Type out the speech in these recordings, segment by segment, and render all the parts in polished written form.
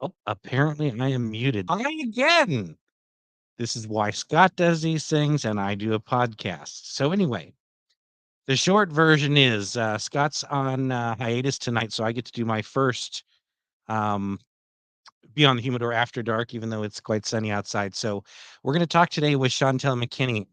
Oh, apparently I am muted. Hi again. This is why Scott does these things and I do a podcast. So anyway, the short version is Scott's on hiatus tonight, so I get to do my first um, Beyond the Humidor After Dark, even though it's quite sunny outside. So we're going to talk today with Chantal McKinney.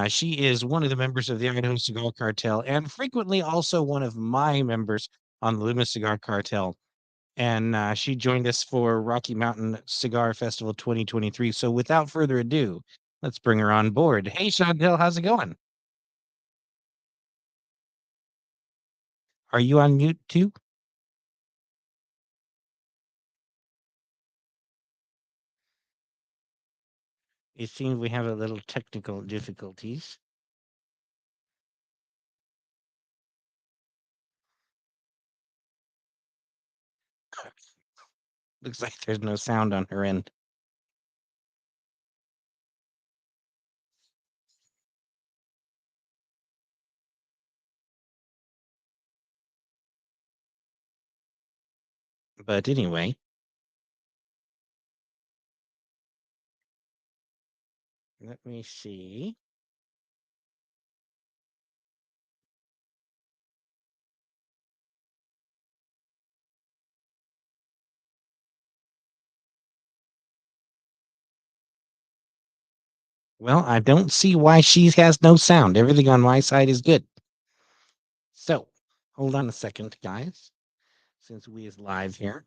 She is one of the members of the Idaho Cigar Cartel and frequently also one of my members on the Luma Cigar Cartel. And she joined us for Rocky Mountain Cigar Festival 2023. So without further ado, let's bring her on board. Hey, Chantel, how's it going? Are you on mute too? It seems we have a little technical difficulties. Looks like there's no sound on her end. But anyway, let me see. Well, I don't see why she has no sound. Everything on my side is good. So hold on a second, guys, since we is live here.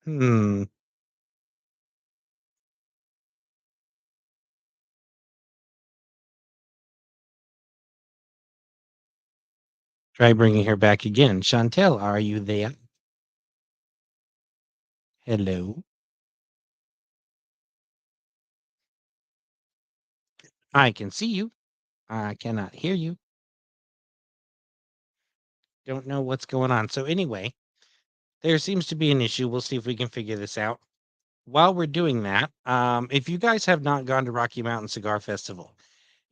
Hmm. Try bringing her back again. Chantel, are you there? Hello. I can see you. I cannot hear you. Don't know what's going on. So anyway, there seems to be an issue. We'll see if we can figure this out. While we're doing that, if you guys have not gone to Rocky Mountain Cigar Festival,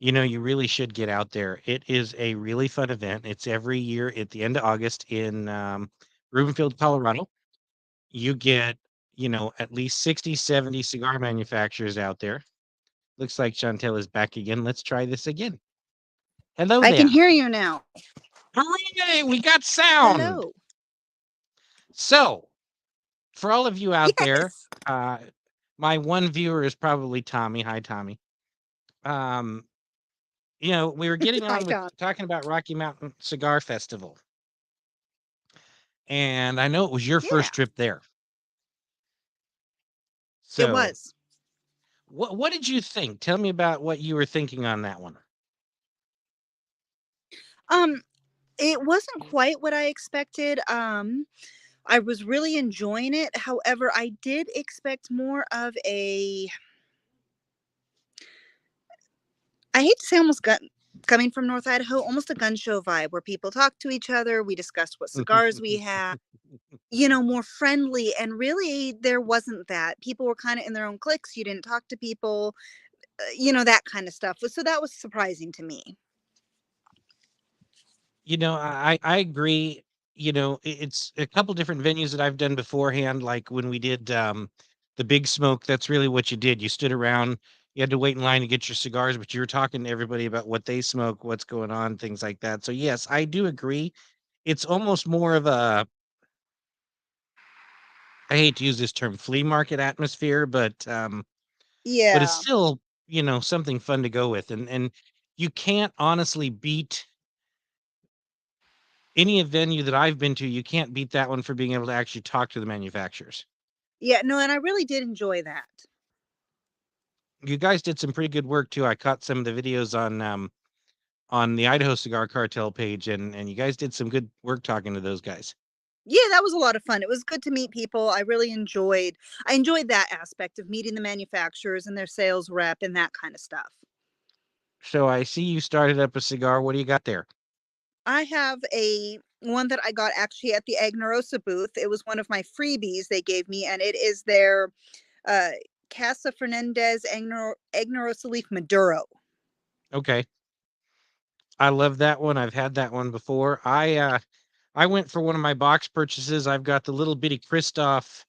you really should get out there. It is a really fun event. It's every year at the end of August in Broomfield, Colorado. You get, at least 60, 70 cigar manufacturers out there. Looks like Chantel is back again. Let's try this again. Hello I can there. hear you now. Hooray! We got sound. Hello. So, for all of you out there, Yes. my one viewer is probably Tommy. Hi, Tommy. Um, we were getting Hi, on with Tom. talking about Rocky Mountain Cigar Festival, and I know it was your Yeah, first trip there. it So, was. what did you think? Tell me about what you were thinking on that one. Um, it wasn't quite what I expected. I was really enjoying it. However, I did expect more of a. I hate to say almost gun coming from North Idaho, almost a gun show vibe where people talk to each other. We discussed what cigars we had. More friendly. And really, there wasn't that. People were kind of in their own cliques. You didn't talk to people. That kind of stuff. So that was surprising to me. I agree. It's a couple different venues that I've done beforehand. Like when we did the Big Smoke, that's really what you did. You stood around, you had to wait in line to get your cigars, but you were talking to everybody about what they smoke, what's going on, things like that. So yes, I do agree. It's almost more of a, I hate to use this term, flea market atmosphere, but it's Yeah. still, something fun to go with. And you can't honestly beat any venue that I've been to, you can't beat that one for being able to actually talk to the manufacturers. Yeah, no, and I really did enjoy that. You guys did some pretty good work too. I caught some of the videos on the Idaho Cigar Cartel page, and you guys did some good work talking to those guys. Yeah, that was a lot of fun. It was good to meet people. I enjoyed that aspect of meeting the manufacturers and their sales rep and that kind of stuff. So I see you started up a cigar. What do you got there? I have a one that I got actually at the Agnarosa booth. It was one of my freebies they gave me, and it is their uh, Casa Fernandez Agnarosa Leaf Maduro. Okay. I love that one. I've had that one before. I went for one of my box purchases. I've got the little bitty Christoph.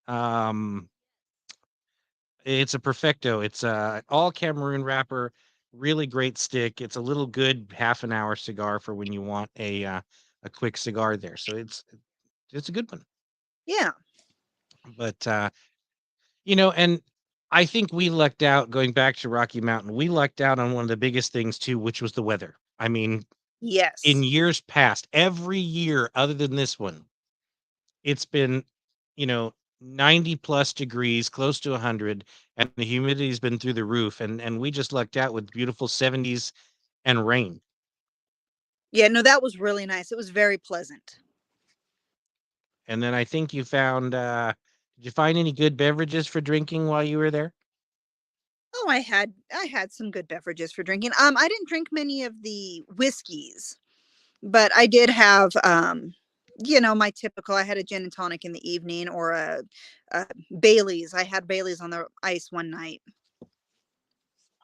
Um, it's a Perfecto. It's a all Cameroon wrapper, really great stick. It's a little good half an hour cigar for when you want a quick cigar there. So it's a good one. Yeah. But and I think we lucked out going back to Rocky Mountain. We lucked out on one of the biggest things too, which was the weather. I mean, in Yes. years past, every year other than this one, it's been, you know, 90 plus degrees, close to 100, and the humidity's been through the roof. And we just lucked out with beautiful 70s and rain. Yeah, no, that was really nice. It was very pleasant. And then I think you found, did you find any good beverages for drinking while you were there? Oh, I had some good beverages for drinking. I didn't drink many of the whiskeys, but I did have my typical. I had a gin and tonic in the evening or a Bailey's. I had Bailey's on the ice one night.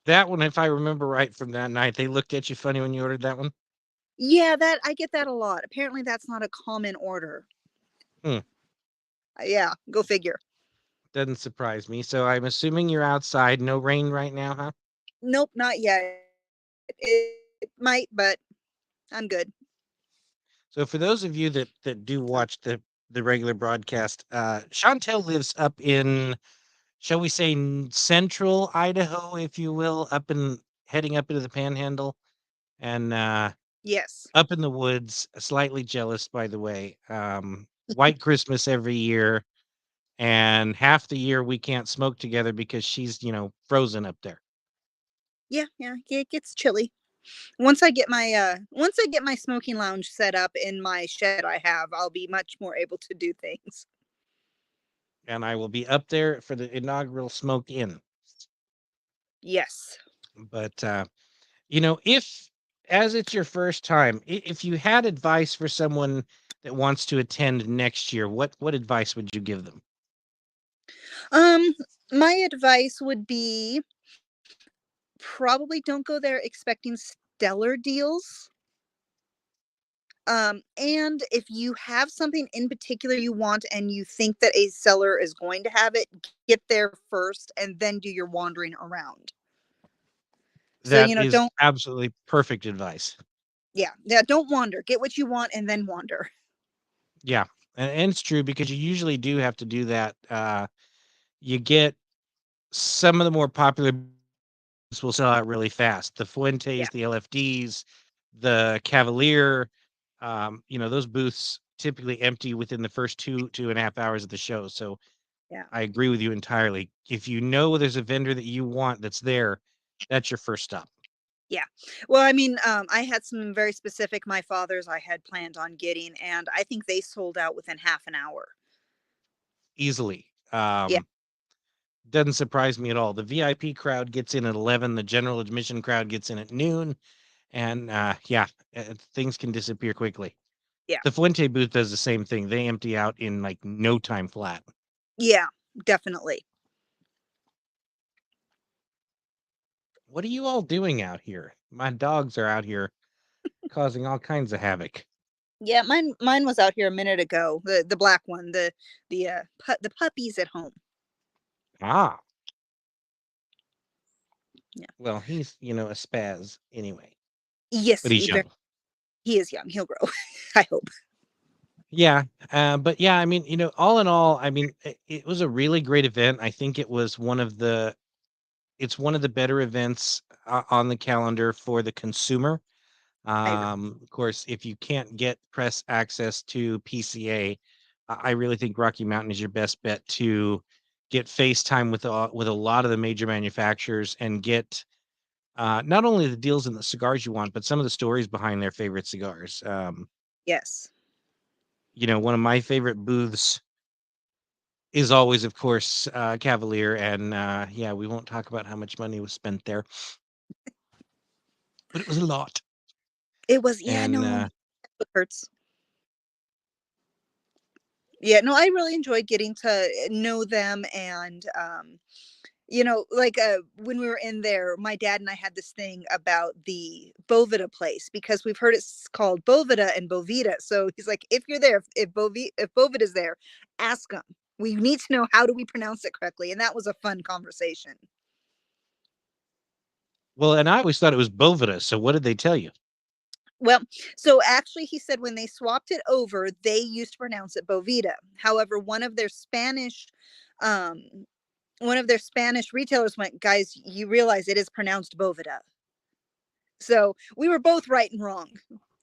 That one, if I remember right from that night, they looked at you funny when you ordered that one. Yeah, that I get that a lot. Apparently that's not a common order. Hmm. Yeah, go figure. Doesn't surprise me. So I'm assuming you're outside. No rain right now, huh? Nope, not yet. It might, but I'm good. So for those of you that do watch the regular broadcast, Chantel lives up in, shall we say, central Idaho, if you will, up in heading up into the Panhandle, and Yes. up in the woods. Slightly jealous, by the way. White Christmas every year, and half the year we can't smoke together because she's frozen up there. Yeah, yeah, it gets chilly. Once I get my smoking lounge set up in my shed I have, I'll be much more able to do things. And I will be up there for the inaugural smoke in. Yes. But if as it's your first time, if you had advice for someone that wants to attend next year, what advice would you give them? Um, my advice would be probably don't go there expecting stellar deals. And if you have something in particular you want and you think that a seller is going to have it, get there first and then do your wandering around. So, That is don't, absolutely perfect advice. yeah, yeah, don't wander. Get what you want and then wander. Yeah, and it's true because you usually do have to do that. You get some of the more popular will sell out really fast. The Yeah, Fuentes, the LFDs, the Cavalier, those booths typically empty within the first 2.5 hours of the show. So yeah, I agree with you entirely. If you know there's a vendor that you want that's there, that's your first stop. yeah. Well, I mean, I had some very specific my father's I had planned on getting, and I think they sold out within half an hour. Easily. Yeah, Doesn't surprise me at all. The VIP crowd gets in at 11, the general admission crowd gets in at noon, and yeah, things can disappear quickly. yeah, The Fuente booth does the same thing. They empty out in like no time flat. yeah, definitely. What are you all doing out here? My dogs are out here causing all kinds of havoc. Yeah, mine was out here a minute ago. The black one, the puppies at home. Ah, Yeah. well, he's, a spaz anyway, Yes, but he's young. he is young. He'll grow. I hope. Yeah. But yeah, I mean, all in all, I mean, it was a really great event. I think it's one of the better events on the calendar for the consumer. I agree. Of course, if you can't get press access to PCA, I really think Rocky Mountain is your best bet to get FaceTime with a lot of the major manufacturers and get not only the deals and the cigars you want, but some of the stories behind their favorite cigars. Yes. One of my favorite booths is always, of course, Cavalier, and yeah, we won't talk about how much money was spent there, but it was a lot. It was, yeah, And no, it hurts. Yeah, no, I really enjoyed getting to know them and like when we were in there, my dad and I had this thing about the Bovida place because we've heard it's called Bovida and Bovita. So he's like, if you're there, if Bovida's there, ask them. We need to know how do we pronounce it correctly, and that was a fun conversation. well, and I always thought it was Bovida. So what did they tell you? Well, so actually, he said when they swapped it over, they used to pronounce it Bovita. However, um, one of their Spanish retailers went, guys, you realize it is pronounced Bovida. So we were both right and wrong.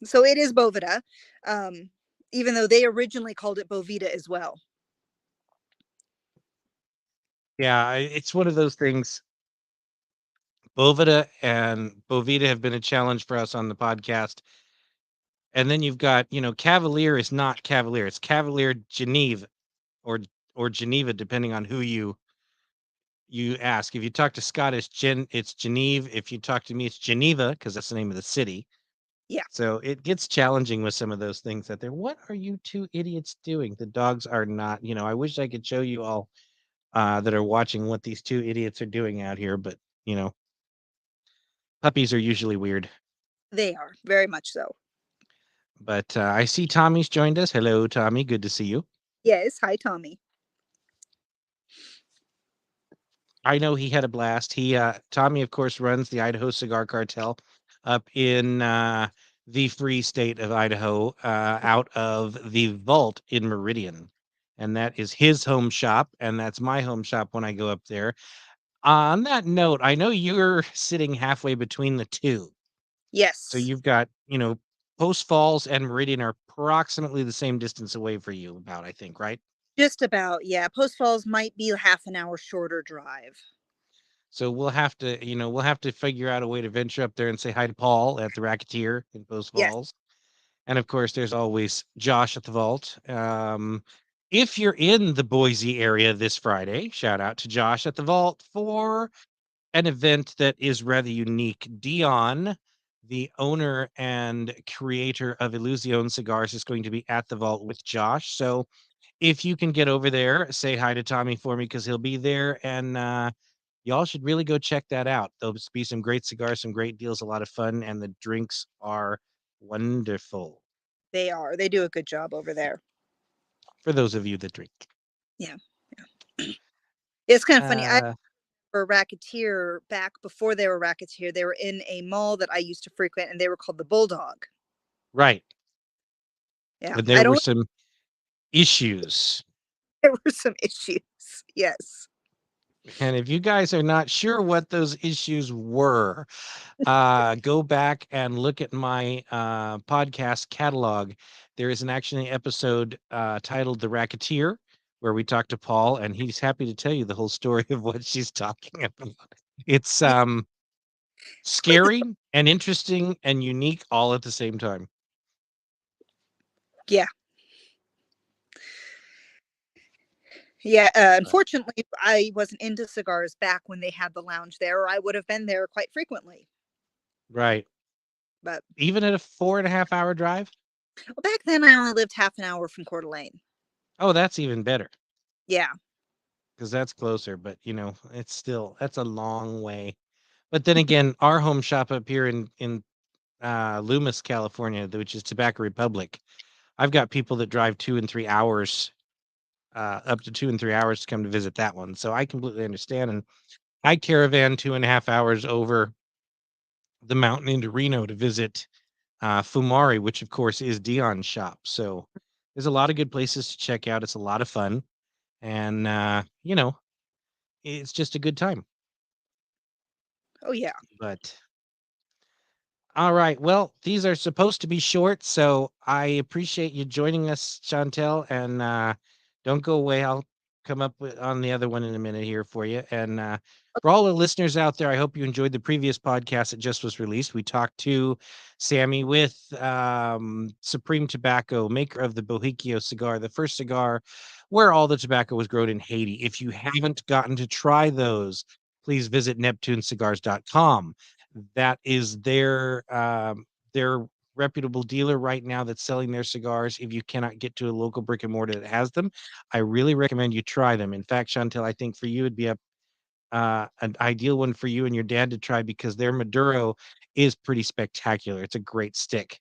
So it is Bovida, um, even though they originally called it Bovita as well. Yeah, it's one of those things. Bovida and Bovita have been a challenge for us on the podcast. And then you've got, Cavalier is not Cavalier. It's Cavalier Geneve or Geneva, depending on who you ask. If you talk to Scottish, it's Geneve. If you talk to me, it's Geneva because that's the name of the city. Yeah, So it gets challenging with some of those things that they're. What are you two idiots doing? The dogs are not. I wish I could show you all that are watching what these two idiots are doing out here, but you know, puppies are usually weird. they are very much so. But I see Tommy's joined us. Hello, Tommy. Good to see you. Yes. Hi, Tommy. I know he had a blast. Tommy, of course, runs the Idaho Cigar Cartel up in the free state of Idaho, out of the Vault in Meridian, and that is his home shop, and that's my home shop when I go up there. On that note, I know you're sitting halfway between the two, so Yes. you've got Post Falls and Meridian are approximately the same distance away for you, about I think, right? Just about. Yeah. Post Falls might be a half an hour shorter drive. So we'll have to figure out a way to venture up there and say hi to Paul at the Racketeer in Post Yes. Falls. And of course, there's always Josh at the Vault. If you're in the Boise area this Friday, shout out to Josh at the Vault for an event that is rather unique. Dion, the owner and creator of Illusion Cigars, is going to be at the Vault with Josh. So if you can get over there, say hi to Tommy for me because he'll be there. And y'all should really go check that out. There'll be some great cigars, some great deals, a lot of fun, and the drinks are wonderful They are. They do a good job over there. for those of you that drink. Yeah. Yeah. It's kind of funny. I Uh, were Racketeer back before they were Racketeer. They were in a mall that I used to frequent, and they were called the Bulldog. right. Yeah, But there I were don't. some issues. There were some issues. Yes, And if you guys are not sure what those issues were, go back and look at my podcast catalog. There is an actually episode titled "The Racketeer," where we talk to Paul, and he's happy to tell you the whole story of what she's talking about. It's yeah, scary and interesting and unique all at the same time. yeah, yeah. But, Unfortunately, I wasn't into cigars back when they had the lounge there, or I would have been there quite frequently. right. But Even at a 4.5 hour drive. well, back then, I only lived half an hour from Coeur d'Alene. Oh, that's even better Yeah, because that's closer. But it's still that's a long way. But then again, our home shop up here in Loomis, California, which is Tobacco Republic. I've got people that drive 2 and 3 hours, up to 2 and 3 hours to come to visit that one. So I completely understand. And I caravan 2.5 hours over the mountain into Reno to visit Fumari, which of course is Dion's shop. So there's a lot of good places to check out. It's a lot of fun. And, it's just a good time. oh yeah. But all right. Well, these are supposed to be short, so I appreciate you joining us, Chantel. And don't go away. I'll come up on the other one in a minute here for you. And for all the listeners out there, I hope you enjoyed the previous podcast that just was released. We talked to Sammy with Supreme Tobacco, maker of the Bohicao cigar, the first cigar where all the tobacco was grown in Haiti. If you haven't gotten to try those, please visit neptunecigars.com. That is their reputable dealer right now that's selling their cigars. If you cannot get to a local brick and mortar that has them, I really recommend you try them. In fact, Chantel, I think for you it'd be an ideal one for you and your dad to try because their Maduro is pretty spectacular. It's a great stick.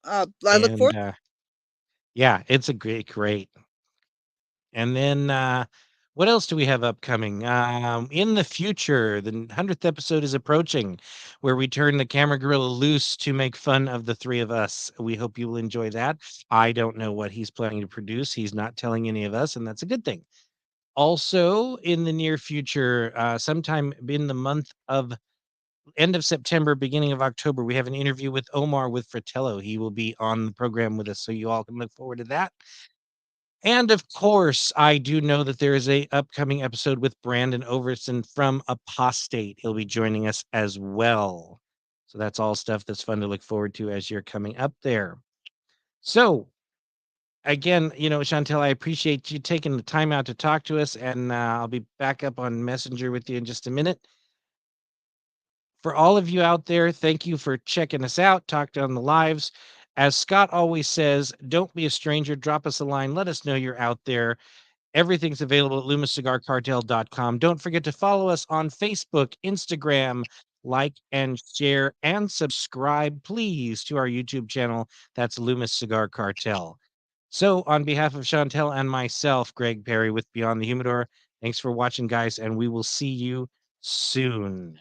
I look And forward. yeah, it's a great. And then what else do we have upcoming? In the future, the 100th episode is approaching where we turn the camera gorilla loose to make fun of the three of us. We hope you will enjoy that. I don't know what he's planning to produce. He's not telling any of us, and that's a good thing. Also, in the near future, sometime in the month of end of September, beginning of October, we have an interview with Omar with Fratello. He will be on the program with us, so you all can look forward to that. And of course, I do know that there is a upcoming episode with Brandon Overson from Apostate. He'll be joining us as well. So that's all stuff that's fun to look forward to as you're coming up there. So again, Chantel, I appreciate you taking the time out to talk to us, and I'll be back up on Messenger with you in just a minute. For all of you out there, thank you for checking us out, talked on the lives. As Scott always says, don't be a stranger. Drop us a line. Let us know you're out there. Everything's available at LoomisCigarCartel.com. Don't forget to follow us on Facebook, Instagram, like and share and subscribe, please, to our YouTube channel. That's Loomis Cigar Cartel. So, on behalf of Chantel and myself, Greg Perry with Beyond the Humidor, thanks for watching, guys, and we will see you soon.